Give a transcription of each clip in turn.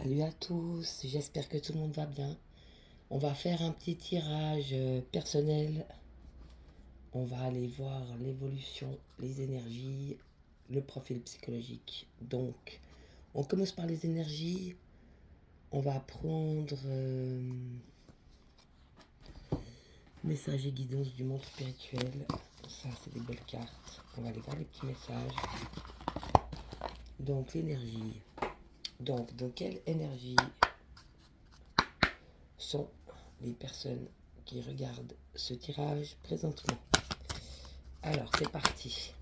Salut à tous, j'espère que tout le monde va bien. On va faire un petit tirage personnel. On va aller voir l'évolution, les énergies, le profil psychologique. Donc, on commence par les énergies. On va prendre messages et guidances du monde spirituel. Ça, c'est des belles cartes. On va aller voir les petits messages. Donc, l'énergie. Donc, dans quelle énergie sont les personnes qui regardent ce tirage présentement? Alors, c'est parti.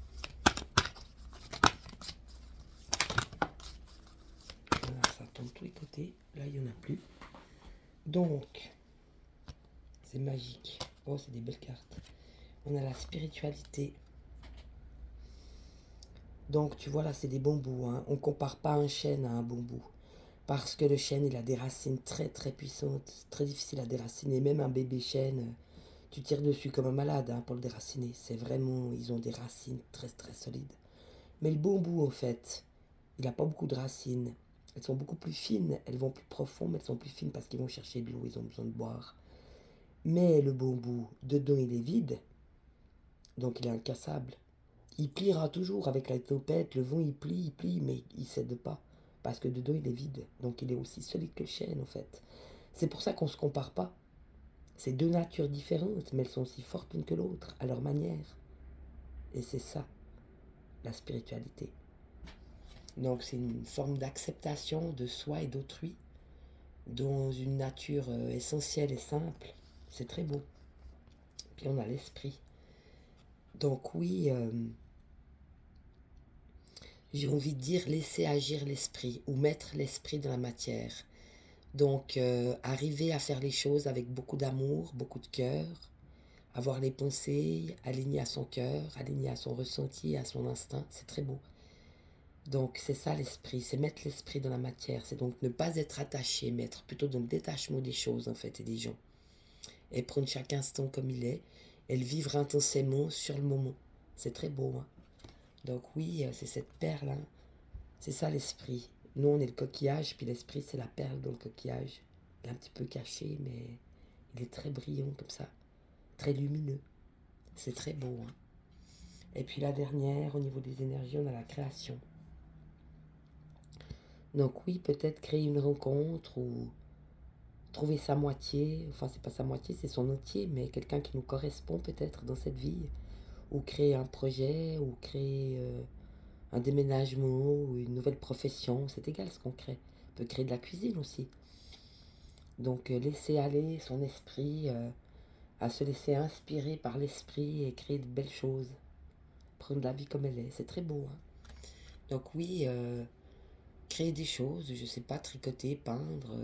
Voilà, ça tombe de tous les côtés. Là, il n'y en a plus. Donc, c'est magique. Oh, c'est des belles cartes. On a la spiritualité. Donc, tu vois, là, c'est des bambous. Hein. On ne compare pas un chêne à un bambou. Parce que le chêne, il a des racines très, très puissantes. Très difficile à déraciner. Même un bébé chêne, tu tires dessus comme un malade hein, pour le déraciner. C'est vraiment, ils ont des racines très, très solides. Mais le bambou, en fait, il n'a pas beaucoup de racines. Elles sont beaucoup plus fines, elles vont plus profond, mais elles sont plus fines parce qu'ils vont chercher de l'eau, ils ont besoin de boire. Mais le bambou, dedans, il est vide, donc il est incassable. Il pliera toujours avec la tempête, le vent, il plie, mais il ne cède pas. Parce que dedans, il est vide, donc il est aussi solide que le chêne, en fait. C'est pour ça qu'on ne se compare pas. C'est deux natures différentes, mais elles sont aussi fortes l'une que l'autre, à leur manière. Et c'est ça, la spiritualité. Donc c'est une forme d'acceptation de soi et d'autrui dans une nature essentielle et simple. C'est très beau. Puis on a l'esprit. Donc oui, j'ai envie de dire laisser agir l'esprit ou mettre l'esprit dans la matière. Donc arriver à faire les choses avec beaucoup d'amour, beaucoup de cœur, avoir les pensées alignées à son cœur, alignées à son ressenti, à son instinct, c'est très beau. Donc c'est ça l'esprit, c'est mettre l'esprit dans la matière, c'est donc ne pas être attaché, mais être plutôt dans le détachement des choses en fait et des gens. Et prendre chaque instant comme il est et le vivre intensément sur le moment. C'est très beau. Hein. Donc oui, c'est cette perle, hein. C'est ça l'esprit. Nous on est le coquillage, puis l'esprit c'est la perle dans le coquillage. Il est un petit peu caché, mais il est très brillant comme ça, très lumineux. C'est très beau. Hein. Et puis la dernière, au niveau des énergies, on a la création. Donc oui, peut-être créer une rencontre ou trouver sa moitié, enfin c'est pas sa moitié, c'est son entier, mais quelqu'un qui nous correspond peut-être dans cette vie, ou créer un projet, ou créer un déménagement, ou une nouvelle profession, c'est égal ce qu'on crée. On peut créer de la cuisine aussi. Donc laisser aller son esprit, à se laisser inspirer par l'esprit et créer de belles choses. Prendre la vie comme elle est, c'est très beau. Hein. Donc oui, créer des choses, je sais pas, tricoter, peindre,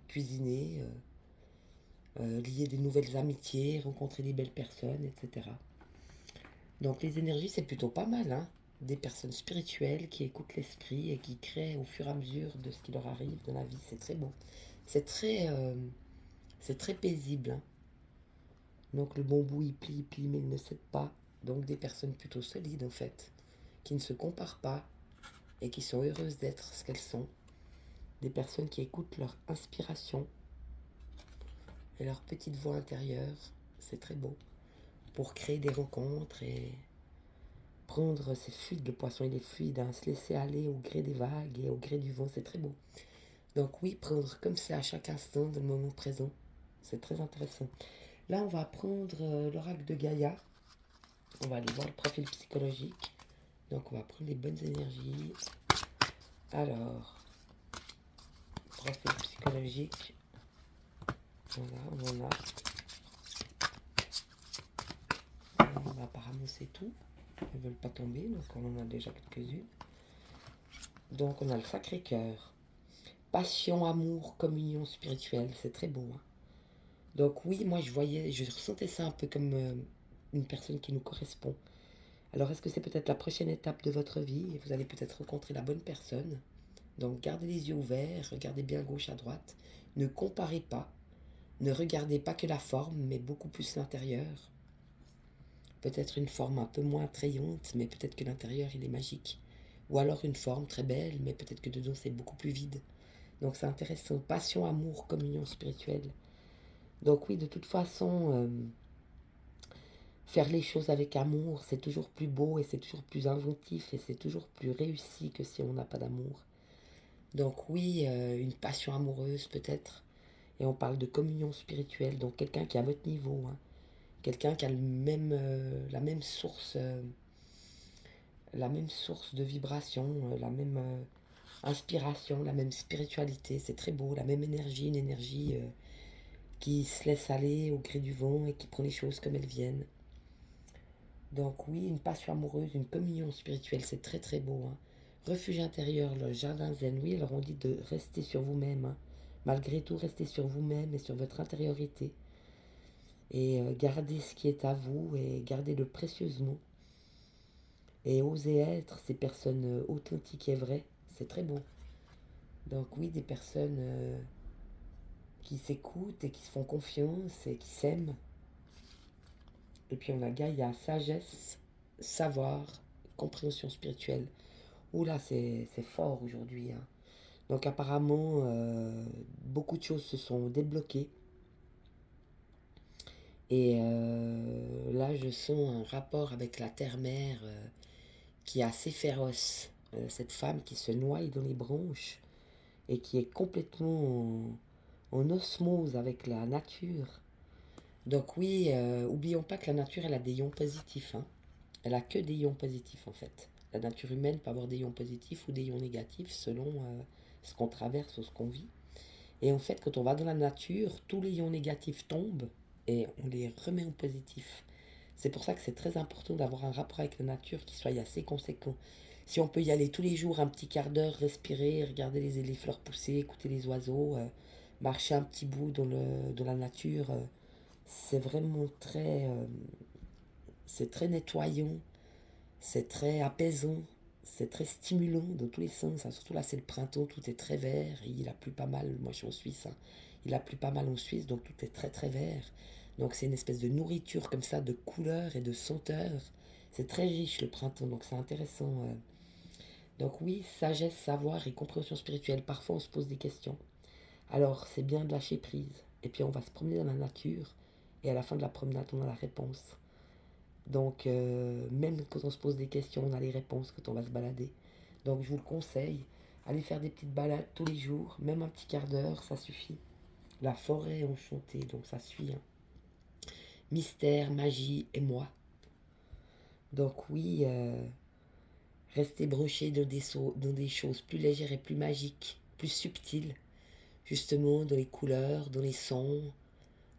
cuisiner, lier des nouvelles amitiés, rencontrer des belles personnes, etc. Donc les énergies, c'est plutôt pas mal, hein. Des personnes spirituelles qui écoutent l'esprit et qui créent au fur et à mesure de ce qui leur arrive dans la vie. C'est très beau. C'est très, euh, c'est très paisible. Hein. Donc le bambou, il plie, mais il ne cède pas. Donc des personnes plutôt solides, en fait, qui ne se comparent pas et qui sont heureuses d'être ce qu'elles sont. Des personnes qui écoutent leur inspiration et leur petite voix intérieure. C'est très beau. Pour créer des rencontres et prendre, c'est fluide, le poisson il est fluide, hein, se laisser aller au gré des vagues et au gré du vent, c'est très beau. Donc oui, prendre comme c'est à chaque instant dans le moment présent, c'est très intéressant. Là, on va prendre l'oracle de Gaïa, on va aller voir le profil psychologique, donc on va prendre les bonnes énergies. Alors, profil psychologique, voilà, on en a. Apparemment c'est tout, elles ne veulent pas tomber, donc on en a déjà quelques-unes. Donc on a le Sacré-Cœur. Passion, amour, communion spirituelle, c'est très beau. Hein. Donc oui, moi je ressentais ça un peu comme une personne qui nous correspond. Alors est-ce que c'est peut-être la prochaine étape de votre vie et vous allez peut-être rencontrer la bonne personne. Donc gardez les yeux ouverts, regardez bien gauche à droite. Ne comparez pas, ne regardez pas que la forme, mais beaucoup plus l'intérieur. Peut-être une forme un peu moins attrayante, mais peut-être que l'intérieur il est magique. Ou alors une forme très belle, mais peut-être que dedans c'est beaucoup plus vide. Donc c'est intéressant. Passion, amour, communion spirituelle. Donc oui, de toute façon, faire les choses avec amour, c'est toujours plus beau et c'est toujours plus inventif et c'est toujours plus réussi que si on n'a pas d'amour. Donc oui, une passion amoureuse peut-être. Et on parle de communion spirituelle, donc quelqu'un qui est à votre niveau, hein. Quelqu'un qui a la même source de vibration, la même inspiration, la même spiritualité. C'est très beau, la même énergie, une énergie qui se laisse aller au gré du vent et qui prend les choses comme elles viennent. Donc oui, une passion amoureuse, une communion spirituelle, c'est très très beau, hein. Refuge intérieur, le jardin zen, oui, alors on dit de rester sur vous-même, hein. Malgré tout, restez sur vous-même et sur votre intériorité. Et gardez ce qui est à vous et gardez-le précieusement. Et osez être ces personnes authentiques et vraies, c'est très beau. Donc oui, des personnes qui s'écoutent et qui se font confiance et qui s'aiment. Et puis on a Gaïa, sagesse, savoir, compréhension spirituelle. Oula, c'est fort aujourd'hui, hein. Donc apparemment, beaucoup de choses se sont débloquées. Et là, je sens un rapport avec la terre-mère qui est assez féroce. Cette femme qui se noie dans les branches et qui est complètement en osmose avec la nature. Donc oui, oublions pas que la nature, elle a des ions positifs, hein. Elle a que des ions positifs en fait. La nature humaine peut avoir des ions positifs ou des ions négatifs selon ce qu'on traverse ou ce qu'on vit. Et en fait, quand on va dans la nature, tous les ions négatifs tombent et on les remet en positif. C'est pour ça que c'est très important d'avoir un rapport avec la nature qui soit assez conséquent. Si on peut y aller tous les jours, un petit quart d'heure, respirer, regarder les fleurs pousser, écouter les oiseaux, marcher un petit bout dans la nature, c'est vraiment c'est très nettoyant, c'est très apaisant, c'est très stimulant dans tous les sens, hein. Surtout là, c'est le printemps, tout est très vert. Et il a plu pas mal, moi je suis en Suisse, hein. Il a plu pas mal en Suisse, donc tout est très très vert. Donc c'est une espèce de nourriture comme ça, de couleurs et de senteurs. C'est très riche le printemps, donc c'est intéressant. Donc oui, sagesse, savoir et compréhension spirituelle. Parfois on se pose des questions. Alors c'est bien de lâcher prise. Et puis on va se promener dans la nature. Et à la fin de la promenade, on a la réponse. Donc, même quand on se pose des questions, on a les réponses quand on va se balader. Donc, je vous le conseille. Allez faire des petites balades tous les jours, même un petit quart d'heure, ça suffit. La forêt enchantée, donc ça suit, hein. Mystère, magie et moi. Donc, oui, restez brochés dans des choses plus légères et plus magiques, plus subtiles. Justement, dans les couleurs, dans les sons,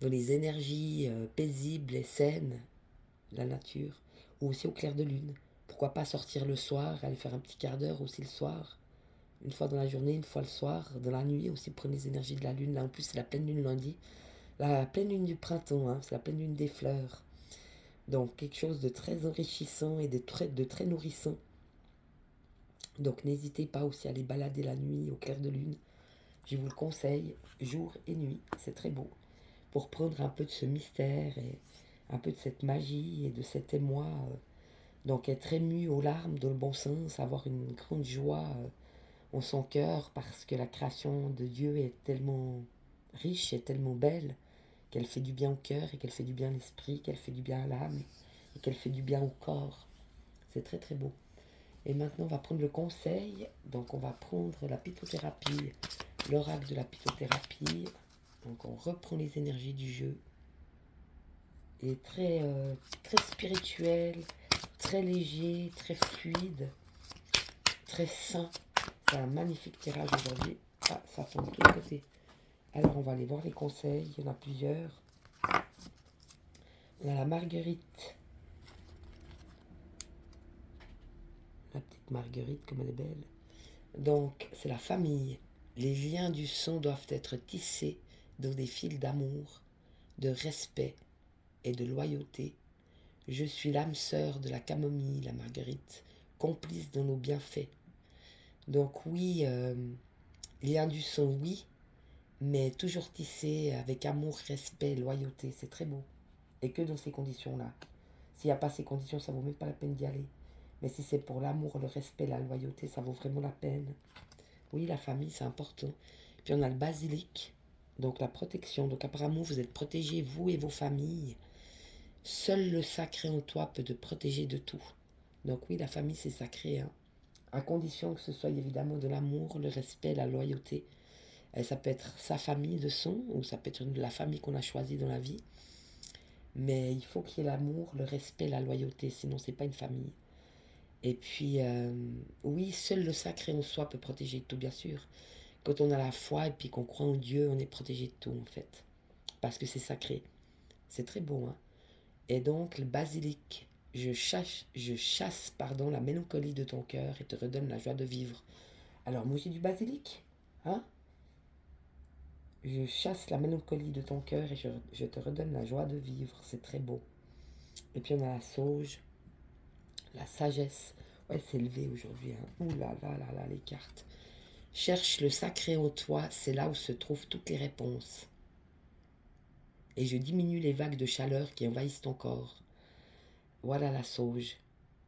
dans les énergies paisibles et saines de la nature, ou aussi au clair de lune. Pourquoi pas sortir le soir, aller faire un petit quart d'heure aussi le soir, une fois dans la journée, une fois le soir, dans la nuit aussi, prendre les énergies de la lune. Là en plus c'est la pleine lune lundi, la pleine lune du printemps, hein, c'est la pleine lune des fleurs. Donc quelque chose de très enrichissant et de très nourrissant. Donc n'hésitez pas aussi à aller balader la nuit au clair de lune. Je vous le conseille, jour et nuit, c'est très beau. Pour prendre un peu de ce mystère et un peu de cette magie et de cet émoi. Donc être ému aux larmes dans le bon sens, avoir une grande joie en son cœur parce que la création de Dieu est tellement riche et tellement belle qu'elle fait du bien au cœur et qu'elle fait du bien à l'esprit, qu'elle fait du bien à l'âme et qu'elle fait du bien au corps. C'est très très beau. Et maintenant on va prendre le conseil, donc on va prendre la pittothérapie, l'oracle de la pittothérapie. Donc on reprend les énergies du jeu. Il est très spirituel, très léger, très fluide, très sain. C'est un magnifique tirage aujourd'hui. Ah, ça tombe de tous les côtés. Alors, on va aller voir les conseils. Il y en a plusieurs. On a la marguerite. La petite marguerite, comme elle est belle. Donc, c'est la famille. Les liens du sang doivent être tissés dans des fils d'amour, de respect et de loyauté. Je suis l'âme sœur de la camomille, la marguerite, complice dans nos bienfaits. Donc oui, lien du sang, oui, mais toujours tissé avec amour, respect, loyauté. C'est très beau. Et que dans ces conditions-là. S'il n'y a pas ces conditions, ça vaut même pas la peine d'y aller. Mais si c'est pour l'amour, le respect, la loyauté, ça vaut vraiment la peine. Oui, la famille, c'est important. Puis on a le basilic, donc la protection. Donc apparemment, vous êtes protégés, vous et vos familles. Seul le sacré en toi peut te protéger de tout. Donc oui, la famille, c'est sacré, hein. À condition que ce soit évidemment de l'amour, le respect, la loyauté. Et ça peut être sa famille de son, ou ça peut être la famille qu'on a choisie dans la vie. Mais il faut qu'il y ait l'amour, le respect, la loyauté, sinon c'est pas une famille. Et puis, oui, seul le sacré en soi peut protéger de tout, bien sûr. Quand on a la foi et puis qu'on croit en Dieu, on est protégé de tout, en fait. Parce que c'est sacré. C'est très beau, hein. Et donc, le basilic, je chasse pardon, la mélancolie de ton cœur et te redonne la joie de vivre. Alors, moi j'ai du basilic, hein. Je chasse la mélancolie de ton cœur et je te redonne la joie de vivre. C'est très beau. Et puis on a la sauge, la sagesse. Ouais, c'est élevé aujourd'hui, hein. Ouh là là là là, les cartes. Cherche le sacré en toi, c'est là où se trouvent toutes les réponses. Et je diminue les vagues de chaleur qui envahissent ton corps. Voilà la sauge.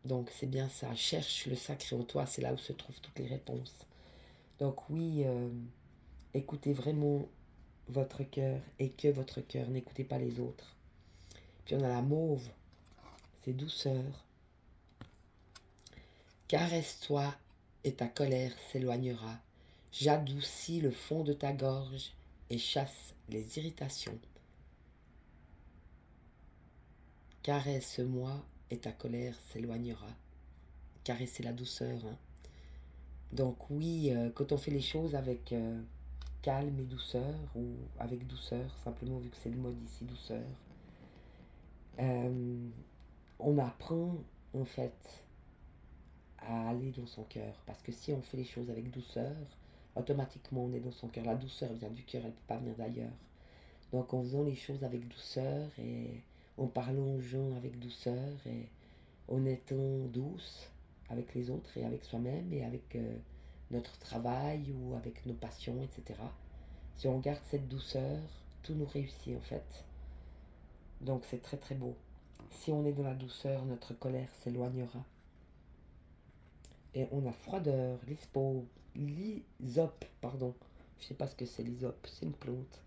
Donc c'est bien ça. Cherche le sacré en toi, c'est là où se trouvent toutes les réponses. Donc oui, écoutez vraiment votre cœur et que votre cœur. N'écoutez pas les autres. Puis on a la mauve, c'est douceur. Caresse-toi et ta colère s'éloignera. J'adoucis le fond de ta gorge et chasse les irritations. Caresse-moi et ta colère s'éloignera. Caresser la douceur, hein. Donc oui, quand on fait les choses avec calme et douceur, ou avec douceur, simplement vu que c'est le mode ici, douceur, euh, on apprend en fait à aller dans son cœur. Parce que si on fait les choses avec douceur, automatiquement on est dans son cœur. La douceur vient du cœur, elle ne peut pas venir d'ailleurs. Donc en faisant les choses avec douceur et en parlant aux gens avec douceur et en étant douce avec les autres et avec soi-même et avec notre travail ou avec nos passions, etc. Si on garde cette douceur, tout nous réussit en fait. Donc c'est très très beau. Si on est dans la douceur, notre colère s'éloignera. Et on a froideur, l'hysope, pardon. Je sais pas ce que c'est l'hysope, c'est une plante.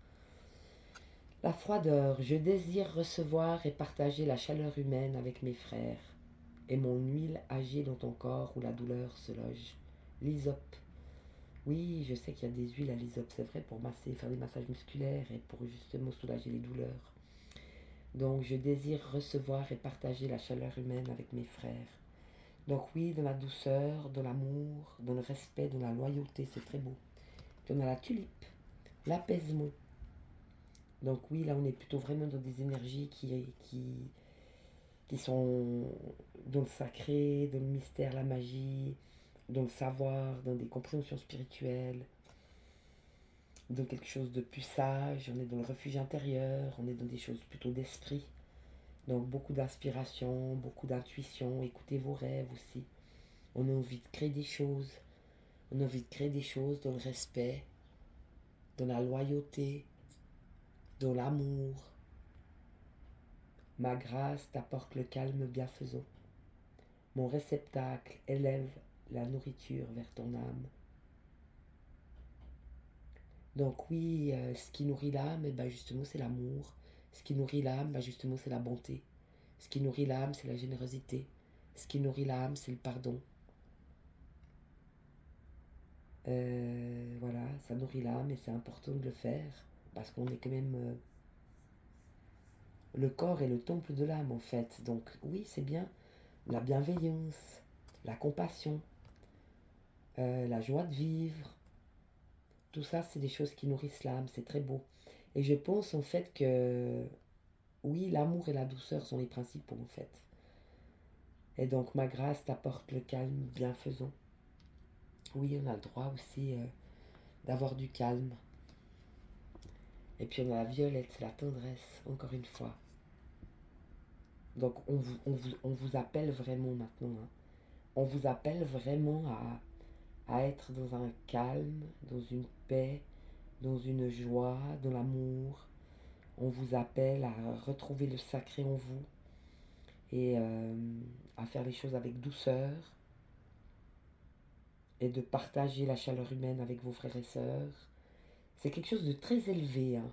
La froideur, je désire recevoir et partager la chaleur humaine avec mes frères, et mon huile agit dans ton corps où la douleur se loge. L'hysope. Oui, je sais qu'il y a des huiles à l'hysope, c'est vrai, pour masser, faire des massages musculaires et pour justement soulager les douleurs. Donc, je désire recevoir et partager la chaleur humaine avec mes frères. Donc oui, dans la douceur, dans l'amour, dans le respect, dans la loyauté, c'est très beau. Puis on a la tulipe, l'apaisement. Donc oui, là on est plutôt vraiment dans des énergies qui sont dans le sacré, dans le mystère, la magie, dans le savoir, dans des compréhensions spirituelles, dans quelque chose de plus sage, on est dans le refuge intérieur, on est dans des choses plutôt d'esprit. Donc beaucoup d'inspiration, beaucoup d'intuition, écoutez vos rêves aussi. On a envie de créer des choses, on a envie de créer des choses dans le respect, dans la loyauté, dans l'amour. Ma grâce t'apporte le calme bienfaisant. Mon réceptacle élève la nourriture vers ton âme. Donc oui, ce qui nourrit l'âme, eh ben justement, c'est l'amour. Ce qui nourrit l'âme, ben justement, c'est la bonté. Ce qui nourrit l'âme, c'est la générosité. Ce qui nourrit l'âme, c'est le pardon. Voilà, ça nourrit l'âme et c'est important de le faire parce qu'on est quand même... le corps est le temple de l'âme en fait. Donc oui, c'est bien la bienveillance, la compassion, la joie de vivre. Tout ça, c'est des choses qui nourrissent l'âme, c'est très beau. Et je pense en fait que oui, l'amour et la douceur sont les principaux en fait. Et donc ma grâce t'apporte le calme bienfaisant. Oui, on a le droit aussi d'avoir du calme. Et puis on a la violette, c'est la tendresse, encore une fois. Donc on vous appelle vraiment maintenant, hein. On vous appelle vraiment à être dans un calme, dans une paix, dans une joie, dans l'amour. On vous appelle à retrouver le sacré en vous et à faire les choses avec douceur et de partager la chaleur humaine avec vos frères et sœurs C'est quelque chose de très élevé, hein.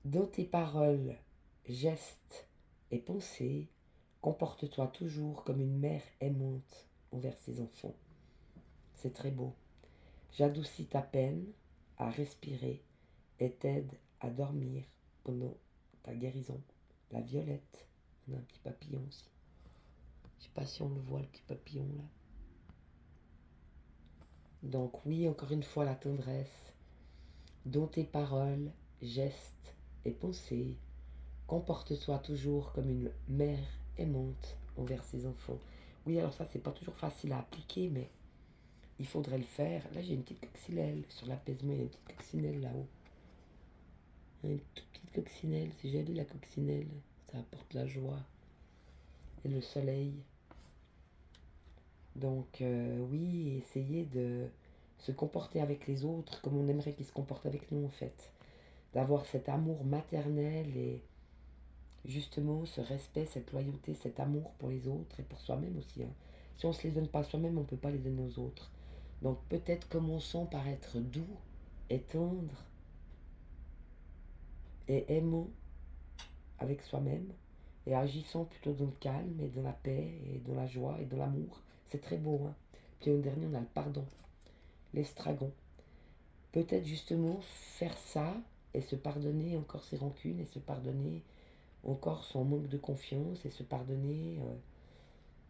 Dans tes paroles, gestes et pensées, comporte-toi toujours comme une mère aimante envers ses enfants. C'est très beau. J'adoucis ta peine à respirer et t'aide à dormir pendant ta guérison. La violette, on a un petit papillon aussi. Je sais pas si on le voit, le petit papillon là. Donc oui, encore une fois, la tendresse, dont tes paroles, gestes et pensées, comporte-toi toujours comme une mère aimante envers ses enfants. Oui, alors ça, c'est pas toujours facile à appliquer, mais il faudrait le faire. Là, j'ai une petite coccinelle sur l'apaisement, il y a une petite coccinelle là-haut. Une toute petite coccinelle, c'est joli la coccinelle, ça apporte la joie et le soleil. Donc oui, essayer de se comporter avec les autres comme on aimerait qu'ils se comportent avec nous en fait. D'avoir cet amour maternel et justement ce respect, cette loyauté, cet amour pour les autres et pour soi-même aussi, hein. Si on ne se les donne pas à soi-même, on ne peut pas les donner aux autres. Donc peut-être commençons par être doux et tendre et aimant avec soi-même et agissons plutôt dans le calme et dans la paix et dans la joie et dans l'amour. C'est très beau, hein. Puis au dernier, on a le pardon, l'estragon. Peut-être justement faire ça et se pardonner encore ses rancunes et se pardonner encore son manque de confiance et se pardonner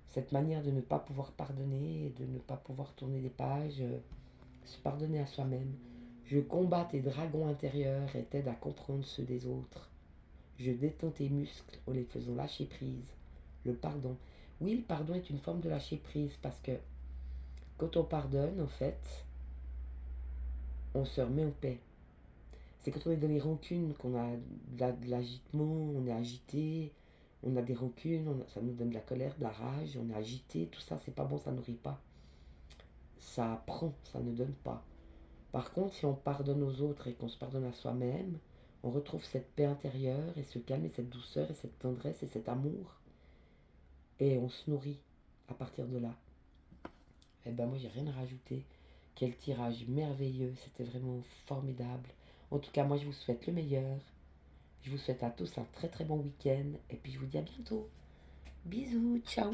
cette manière de ne pas pouvoir pardonner et de ne pas pouvoir tourner des pages, se pardonner à soi-même. Je combats tes dragons intérieurs et t'aide à comprendre ceux des autres. Je détends tes muscles en les faisant lâcher prise. Le pardon. Oui, le pardon est une forme de lâcher prise parce que quand on pardonne, en fait, on se remet en paix. C'est quand on est dans les rancunes qu'on a de l'agitement, on est agité, on a des rancunes, ça nous donne de la colère, de la rage, on est agité, tout ça c'est pas bon, ça nourrit pas. Ça prend, ça ne donne pas. Par contre, si on pardonne aux autres et qu'on se pardonne à soi-même, on retrouve cette paix intérieure et ce calme et cette douceur et cette tendresse et cet amour. Et on se nourrit à partir de là. Et ben moi j'ai rien à rajouter. Quel tirage merveilleux, c'était vraiment formidable. En tout cas, moi je vous souhaite le meilleur. Je vous souhaite à tous un très très bon week-end. Et puis je vous dis à bientôt. Bisous, ciao.